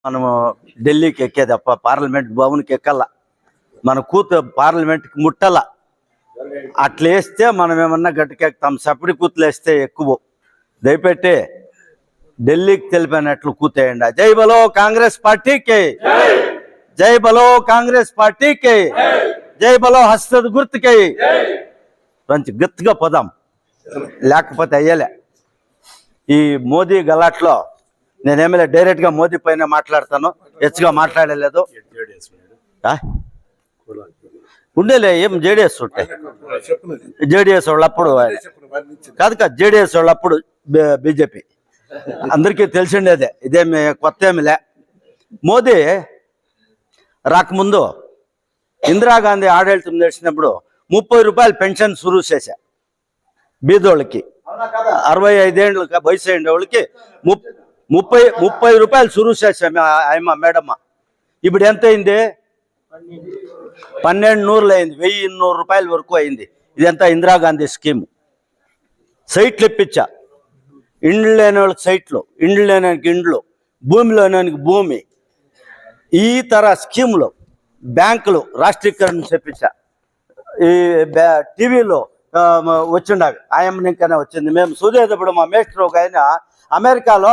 మనము ఢిల్లీకి ఎక్కేదప్ప పార్లమెంట్ భవన్కి ఎక్కల్లా మన పార్లమెంట్కి ముట్టల అట్లా వేస్తే మనం ఏమన్నా గట్టికెక్కుతాం సపడి కూతులు వేస్తే ఎక్కువ దయపెట్టి ఢిల్లీకి తెలిపినట్లు కూతేయండి జై బలో కాంగ్రెస్ పార్టీకి జై బలో కాంగ్రెస్ పార్టీకి జై బలో హస్తద గుర్తుకి కొంచెం గట్టిగా పోదాం లేకపోతే అయ్యలే ఈ మోదీ గలాట్లో నేనేమిలే డైరెక్ట్గా మోదీ పైన మాట్లాడతాను హెచ్చుగా మాట్లాడలేదు ఉండేలే ఏం జేడీఎస్ ఉంటాయి జేడీఎస్ వాళ్ళప్పుడు కాదు జేడీఎస్ వాళ్ళప్పుడు బీజేపీ అందరికీ తెలిసిండేదే ఇదేమి కొత్త ఏమిలే మోదీ రాకముందు ఇందిరాగాంధీ ఆడళితం చేసినప్పుడు 30 రూపాయలు పెన్షన్ సురు చేశా బీదోళ్ళకి 65 ఏళ్ళ వయసు అయిన వాళ్ళకి 30 రూపాయలు సురు చేశాం ఆయమ్మ మేడమ్మ ఇప్పుడు ఎంత అయింది 1200 అయింది 1200 రూపాయల వరకు అయింది ఇదంతా ఇందిరాగాంధీ స్కీమ్ సైట్లు ఇప్పించా ఇండ్లు లేని వాళ్ళకి సైట్లు ఇండ్లు లేనానికి ఇండ్లు భూమి లేనానికి భూమి ఈ తర స్కీములు బ్యాంకులు రాష్ట్రీకరణ చెప్పించా ఈ టీవీలో వచ్చిండవి ఆయమ్మ ఇంకనే వచ్చింది మేము చూసేటప్పుడు మా మేస్టర్ ఒక ఆయన అమెరికాలో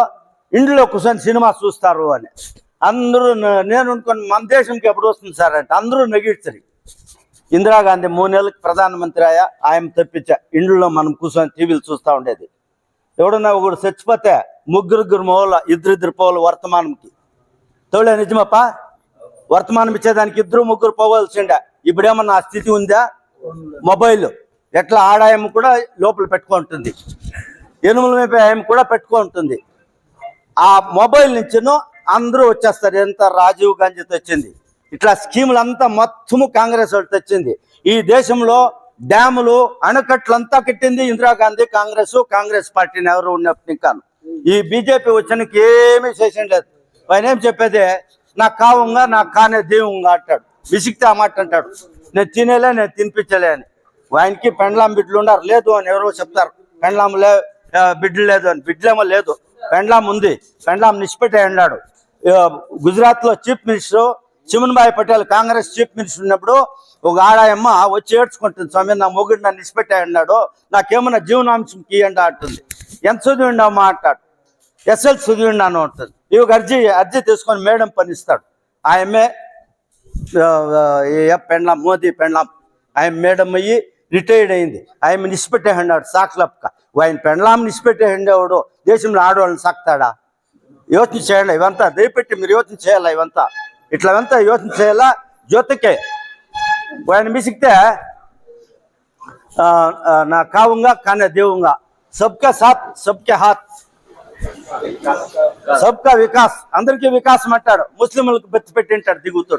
ఇండ్లో కూర్చొని సినిమా చూస్తారు అని అందరూ నేను అనుకుని మన దేశంకి ఎప్పుడు వస్తుంది సార్ అంటే అందరూ నెగిడ్చరు ఇందిరాగాంధీ 3 నెలలకు ప్రధానమంత్రి ఆయన తెప్పించా ఇండ్లలో మనం కూర్చొని టీవీలు చూస్తూ ఉండేది ఎవడన్నా ఒకడు చచ్చిపోతే ముగ్గురు పోవాల ఇద్దరు పోవాలి వర్తమానంకి తోడే నిజమప్ప వర్తమానం ఇచ్చేదానికి 2-3 పోవాల్సిండే ఇప్పుడేమన్నా ఆ స్థితి ఉందా మొబైల్ ఎట్లా ఆడాయము కూడా లోపల పెట్టుకుంటుంది ఎనుముల మేపే ఆయన కూడా పెట్టుకుంటుంది ఆ మొబైల్ నుంచిను అందరూ వచ్చేస్తారు ఎంత రాజీవ్ గాంధీ తెచ్చింది ఇట్లా స్కీములు అంతా మొత్తము కాంగ్రెస్ వాళ్ళు తెచ్చింది ఈ దేశంలో డ్యాములు అణకట్లంతా కట్టింది ఇందిరాగాంధీ కాంగ్రెస్ పార్టీని ఎవరు ఉన్నప్పుడు ఇంకాను ఈ బీజేపీ వచ్చానికి ఏమీ చేసింది లేదు ఆయన ఏం చెప్పేది నాకు కావుగా నాకు కానే దేవుంగా అంటాడు విసిగితే ఆ మాట అంటాడు నేను తినేలే నేను తినిపించలే అని ఆయనకి పెండ్లాం బిడ్డలు ఉన్నారు లేదు అని ఎవరో చెప్తారు పెండ్లాం బిడ్డలు లేదు అని బిడ్డలేమో లేదు పెండ్లాం ఉంది పెండ్లాం నిష్పెట్టే అన్నాడు గుజరాత్లో chief minister Chimanbhai Patel Congress chief minister ఉన్నప్పుడు ఒక ఆడాయమ్మ వచ్చి ఏడ్చుకుంటుంది స్వామి నా మొగుడు నన్ను నిష్పెట్టే అన్నాడు నాకేమన్నా జీవనాంశం కీయండి అంటుంది ఎంత చదివిండమ్మా అంటాడు ఎస్ఎల్ చదివిండాను అంటుంది ఇవి అర్జీ తీసుకొని మేడం పనిస్తాడు ఆయమ్మే పెండ్లాం మోదీ పెండ్లాం ఆయన మేడం అయ్యి రిటైర్డ్ అయింది ఆయన నిష్పెట్టే అన్నాడు సాక్షలప్పక ఆయన పెండ్లాం నిష్పెట్టే ఉండేవాడు దేశంలో ఆడవాళ్ళని సాక్తాడా యోచన చేయాలి ఇవంతా దయపెట్టి మీరు యోచన చేయాలా ఇవంతా ఇట్లా యోచన చేయాలా జ్యోతికే ఆయన మిసిగితే నా కావుగా కానీ దేవుంగా సబ్కా సాత్ సబ్కే హాత్ సబ్కా వికాస్ అందరికీ వికాసం అంటాడు ముస్లింలకు బెత్తి పెట్టింటాడు దిగుతూ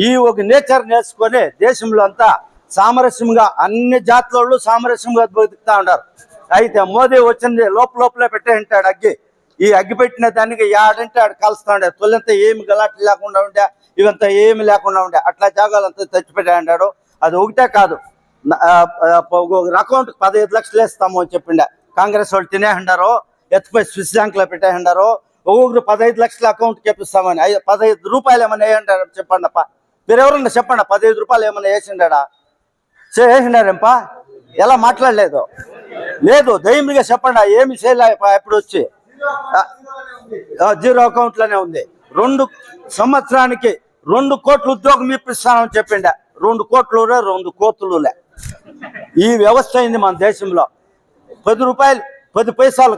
ఈ ఒక నేచర్ నేర్చుకొని దేశంలో అంతా సామరస్యంగా అన్ని జాతుల సామరస్యంగా బతుకుతా ఉన్నారు అయితే మోదీ వచ్చింది లోపలే పెట్టే ఉంటాడు అగ్గి ఈ అగ్గి పెట్టిన దానికి ఆడంటే ఆడు కాలుస్తా ఉండే తొలంతా ఏమి గలాట్లు లేకుండా ఉండే ఇవంతా ఏమి లేకుండా ఉండే అట్లా జాగాలంతా తెచ్చిపెట్టా అన్నాడు అది ఒకటే కాదు అకౌంట్ 15 లక్షలు వేస్తాము అని చెప్పిండే కాంగ్రెస్ వాళ్ళు తినేహండారు ఎత్తుపోయి స్విస్ బ్యాంక్ లో పెట్టేహండారు ఒక్కొక్కరు 15 లక్షల అకౌంట్ చెప్పిస్తామని 15 రూపాయలు ఏమైనా వేయండారు చెప్పండి అప్ప మీరు ఎవరన్నా చెప్పండి 15 రూపాయలు ఏమైనా వేసిండా వేసిండారేంపా ఎలా మాట్లాడలేదు లేదు దయ్యంగా చెప్పండి ఏమి చేయలే ఎప్పుడు వచ్చి జీరో అకౌంట్ లోనే ఉంది 2 సంవత్సరానికి 2 కోట్ల ఉద్యోగం ఇప్పిస్తానని చెప్పిండే 2 కోట్లు 2 కోతులులే ఈ వ్యవస్థ అయింది మన దేశంలో 10 రూపాయలు 10 పైసలు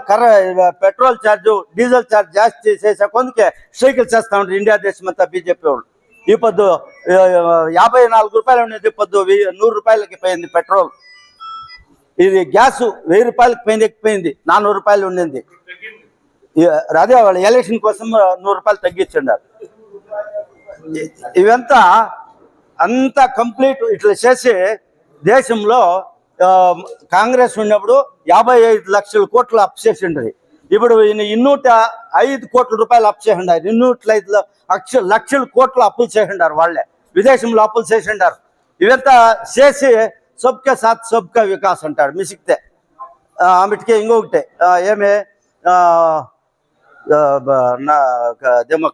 పెట్రోల్ ఛార్జు డీజిల్ ఛార్జ్ జాస్తి చేసే కొందుకే స్ట్రైకులు చేస్తా ఉంటారు ఇండియా దేశం అంతా బీజేపీ వాళ్ళు ఈ పొద్దు 54 రూపాయలు ఉండేది పొద్దు 100 రూపాయలకి పోయింది పెట్రోల్ ఇది గ్యాస్ 1000 రూపాయలకి పోయింది ఎక్కిపోయింది 400 రూపాయలు ఉండింది అదే వాళ్ళు ఎలక్షన్ కోసం 100 రూపాయలు తగ్గించుండారు ఇవంతా అంతా కంప్లీట్ ఇట్లా చేసి దేశంలో కాంగ్రెస్ ఉన్నప్పుడు 55 లక్షల కోట్లు అప్పు చేసి ఉండదు ఇప్పుడు 205 కోట్ల రూపాయలు అప్పు చేసిండారు 205 లక్షల కోట్లు అప్పులు చేసిండారు వాళ్ళే విదేశంలో అప్పులు చేసిండారు ఇవంతా చేసి సబ్కా సాత్ సబ్కా వికాస్ అంటాడు మిసిగితే ఆమెటికే ఇంకొకటే ఏమే అదేమో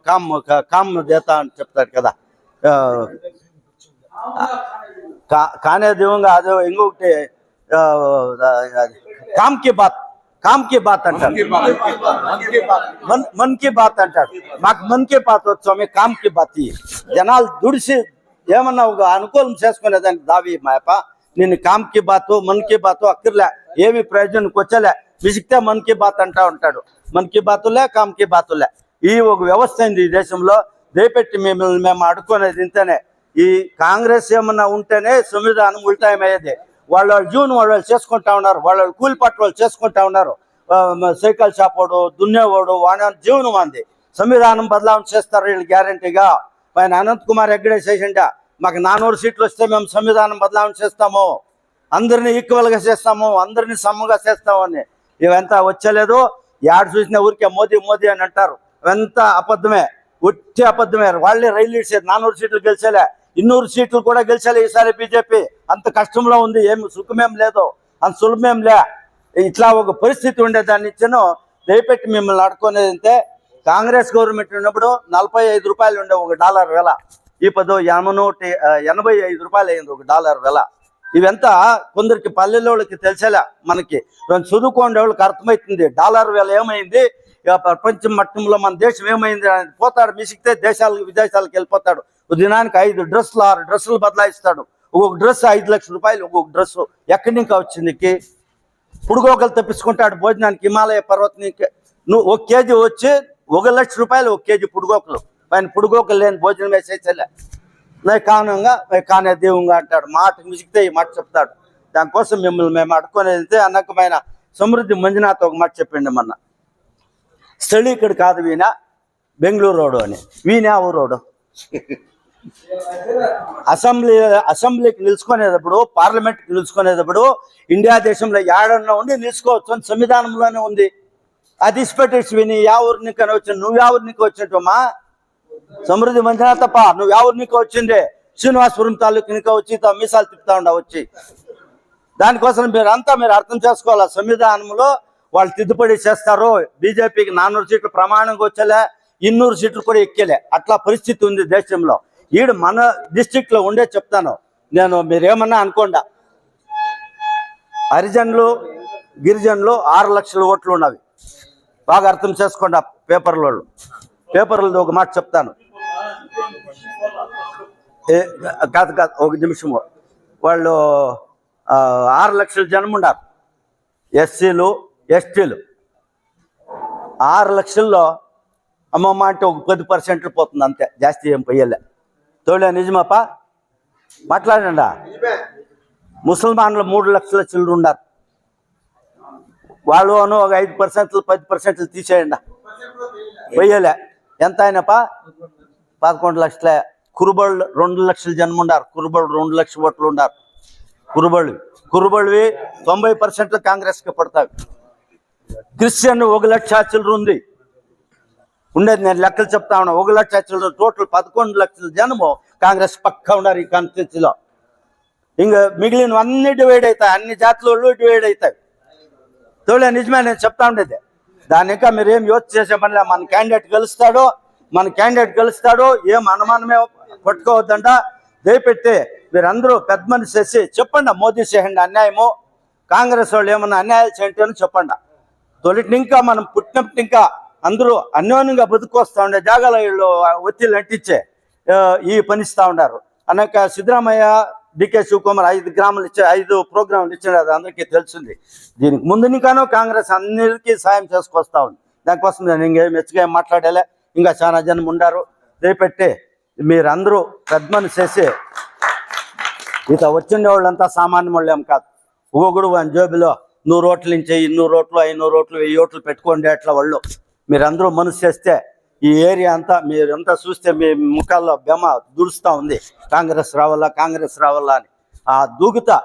కామ్ దేత అని చెప్తాడు కదా, కానే దివంగా అదే ఇంకొకటి కామ్ కి బాత్ అంటాడు, మన్ కి బాత్ అంటాడు. మాకు మన్ కి బాత్ వచ్చాము, కామ్ కి బాత్. జనాలు దుడిసి ఏమన్నా ఒక అనుకూలం చేసుకునేదానికి దావి మాయప్ప. నేను కామ్ కి బాత్ మన్ కి బాత్ అక్కర్లే, ఏమి ప్రయోజనానికి వచ్చలే, విసిగితే మన్ కి బాత్ అంటా ఉంటాడు. మన్ కి బాతులే కామ్ కి బాతులే. ఈ ఒక వ్యవస్థ అయింది ఈ దేశంలో. దయపెట్టి మేము అడుక్కునేది ఇంతనే. ఈ కాంగ్రెస్ ఏమన్నా ఉంటేనే సంవిధానం ఉల్టాయం అయ్యేది. వాళ్ళ జీవనం వాళ్ళు చేసుకుంటా ఉన్నారు, వాళ్ళ కూలి పట్టు వాళ్ళు చేసుకుంటా ఉన్నారు. సైకిల్ షాప్ వాడు, దున్నేవాడు, వాడి జీవనం అంది. సంవిధానం బదలావణ చేస్తారు వీళ్ళు గ్యారంటీగా. ఆయన అనంత్ కుమార్ హెగ్డే చేసిండ, మాకు 400 సీట్లు వస్తే మేము సంవిధానం బదలావణ చేస్తాము, అందరినీ ఈక్వల్గా చేస్తాము, అందరినీ సమ్మగా చేస్తామని. ఇవంతా వచ్చలేదు. యాడ్ చూసిన ఊరికే మోదీ మోదీ అని అంటారు. ఇవంతా అబద్ధమే, ఒట్టి అబద్ధమే. వాళ్ళే రైలు ఇచ్చేది 400 సీట్లు గెలిచేలే, 200 సీట్లు కూడా గెలిచాలి ఈసారి బీజేపీ. అంత కష్టంలో ఉంది, ఏమి సుఖమేం లేదు, అంత సులభమేం లే. ఇట్లా ఒక పరిస్థితి ఉండేదాన్ని ఇచ్చాను. దయపెట్టి మిమ్మల్ని అడుక్కునేది అంతే. కాంగ్రెస్ గవర్నమెంట్ ఉన్నప్పుడు 45 రూపాయలు ఉండే $1 వెల, ఈ 85 రూపాయలు అయింది $1 వెల. ఇవంతా కొందరికి పల్లెల్లోళ్ళకి తెలిసేలా, మనకి చదువుకోండి వాళ్ళకి అర్థమవుతుంది. $1 వెల ఏమైంది, ప్రపంచ మట్టంలో మన దేశం ఏమైంది అని. పోతాడు మిసిగితే విదేశాలకు వెళ్ళిపోతాడు. దినానికి 5 డ్రెస్సులు 6 డ్రెస్సులు బదలాయిస్తాడు. ఒక్కొక్క డ్రెస్ 5 లక్షల రూపాయలు, ఒక్కొక్క డ్రెస్సు. ఎక్కడి ఇంకా వచ్చింది? పుడుగోకలు తెప్పించుకుంటాడు భోజనానికి హిమాలయ పర్వతానికి. నువ్వు 1 కేజీ వచ్చి 1 లక్ష రూపాయలు 1 కేజీ పుడుగోకలు. ఆయన పుడుగోకలు లేని భోజనం వేసేసేలే. కారణంగా కానే దేవుంగా అంటాడు. మాటకు మిసిగితే ఈ మాట చెప్తాడు. దానికోసం మిమ్మల్ని మేము అడుక్కునేది. అన్నకమైన సమృద్ధి మంజునాథ్ ఒక మాట చెప్పిండి మొన్న. స్థళీకుడు కాదు వీణ, బెంగళూరు రోడ్డు అని. వీణ ఊరోడు. అసెంబ్లీకి నిలుచుకునేటప్పుడు, పార్లమెంట్కి నిలుచుకునేటప్పుడు ఇండియా దేశంలో ఏడన్నా ఉండి నిలుచుకోవచ్చు అని సంవిధానంలోనే ఉంది. అది ఇచ్చిపెట్టేసి విని యా ఊరికి వచ్చి నువ్వు యా ఊరికి వచ్చినట్టమ్మా? సమృద్ధి మంజునాథ్ తప్ప నువ్వు యా ఊరికి వచ్చిండే? శ్రీనివాసపురం తాలూకునికి వచ్చి మీసాలు తిప్పుతా ఉండ వచ్చి. దానికోసం మీరు అర్థం చేసుకోవాలి. సంవిధానంలో వాళ్ళు తిద్దుపడి చేస్తారు. బీజేపీకి 400 సీట్లు ప్రమాణంగా వచ్చేలే, 200 సీట్లు కూడా ఎక్కేలే. అట్లా పరిస్థితి ఉంది దేశంలో. ఈడు మన డిస్ట్రిక్ట్ లో ఉండే చెప్తాను నేను, మీరేమన్నా అనుకోండా. హరిజనులు గిరిజనులు 6 లక్షల ఓట్లు ఉన్నవి. బాగా అర్థం చేసుకోండి. పేపర్లో ఒక మాట చెప్తాను. కాదు ఒక నిమిషము. వాళ్ళు 6 లక్షల జనం ఉన్నారు. ఎస్సీలు ఎస్టీలు 6 లక్షల్లో అమ్మమ్మ అంటే ఒక 10% పోతుంది అంతే, జాస్తి ఏం పోయలే. తోలే నిజమాపా? మాట్లాడండి. ముసల్మాన్లు 3 లక్షల చిల్లర ఉన్నారు. వాళ్ళు ఒక 5% 10% తీసేయండి. పోయలే. ఎంత అయినపా? 11 లక్షలే. కురుబళ్ళు 2 లక్షల జనం ఉన్నారు. కురుబళ్ళు 2 లక్షల ఓట్లు ఉన్నారు. కురుబళ్ళవి 90% కాంగ్రెస్కి పడతాయి. క్రిస్టియన్ 1 లక్ష చిల్లర ఉంది ఉండేది. నేను లెక్కలు చెప్తా ఉన్నా. 1 లక్ష చిల్లర. టోటల్ 11 లక్షల జనము కాంగ్రెస్ పక్కా ఉన్నారు ఈ కాన్స్టిట్యూన్సీలో. ఇంకా మిగిలిన అన్ని డివైడ్ అవుతాయి, అన్ని జాతుల డివైడ్ అవుతాయి. తోలే నిజమే, నేను చెప్తా ఉండేది. దాని ఇంకా మీరు ఏం యోచన చేసే పనిలే. మన క్యాండిడేట్ గెలుస్తాడు, ఏం అనుమానమే పట్టుకోవద్దంట. దయపెట్టి మీరందరూ పెద్ద మనిషి చేసి చెప్పండి, మోదీ చేయండి అన్యాయము, కాంగ్రెస్ వాళ్ళు ఏమన్నా అన్యాయాలు చేయండి అని చెప్పండి. తొలిటి ఇంకా మనం పుట్టినప్పుడు ఇంకా అందరూ అన్యోన్యంగా బతుకొస్తా ఉండే జాగాలో వీళ్ళు ఒత్తిళ్ళు అంటించే ఈ పనిస్తూ ఉన్నారు. అనేక సిద్ధరామయ్య, డికే శివకుమార్ 5 ప్రోగ్రాంలు ఇచ్చాడు. అది అందరికీ తెలిసింది. దీనికి ముందు ఇంకానో కాంగ్రెస్ అన్నిటికీ సాయం చేసుకొస్తా ఉంది. దానికోసం నేను ఇంకేం మెచ్చగా మాట్లాడలే. ఇంకా చాలా జనం ఉండారు. దయపెట్టి మీరందరూ పెద్ద మనిషి చేసి, ఇక వచ్చిన వాళ్ళంతా సామాన్య వాళ్ళు ఏం కాదు. ఒక్కొక్కడు వాని జోబులో 100 ఓట్లు నుంచి 200 ఓట్లు 500 ఓట్లు 1000 ఓట్లు పెట్టుకోండి. అట్లా వాళ్ళు మీరందరూ మనసు చేస్తే ఈ ఏరియా అంతా మీరంతా చూస్తే మీ ముఖాల్లో బెమ దురుస్తూ ఉంది. కాంగ్రెస్ రావాలా అని. ఆ దూకుతా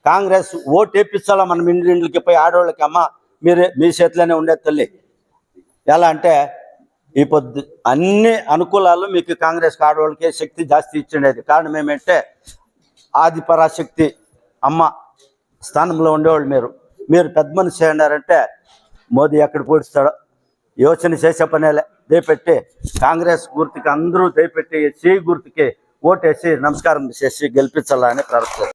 కాంగ్రెస్ ఓటు వేపించాలా మనం ఇండ్లకి పోయి ఆడవాళ్ళకి. అమ్మ మీ చేతిలోనే ఉండే తల్లి. ఎలా అంటే ఈ పొద్దు అన్ని అనుకూలాలు మీకు కాంగ్రెస్ ఆడవాళ్ళకి శక్తి జాస్తి ఇచ్చిండేది. కారణం ఏమంటే ఆదిపరాశక్తి అమ్మ స్థానంలో ఉండేవాళ్ళు మీరు పెద్ద మనిషి అన్నారంటే మోదీ ఎక్కడ పూడుస్తాడో యోచన చేసే పనేలే. దయపెట్టి కాంగ్రెస్ గుర్తుకి అందరూ దయపెట్టి సి గుర్తుకి ఓటేసి నమస్కారం చేసి గెలిపించాలని ప్రార్థన.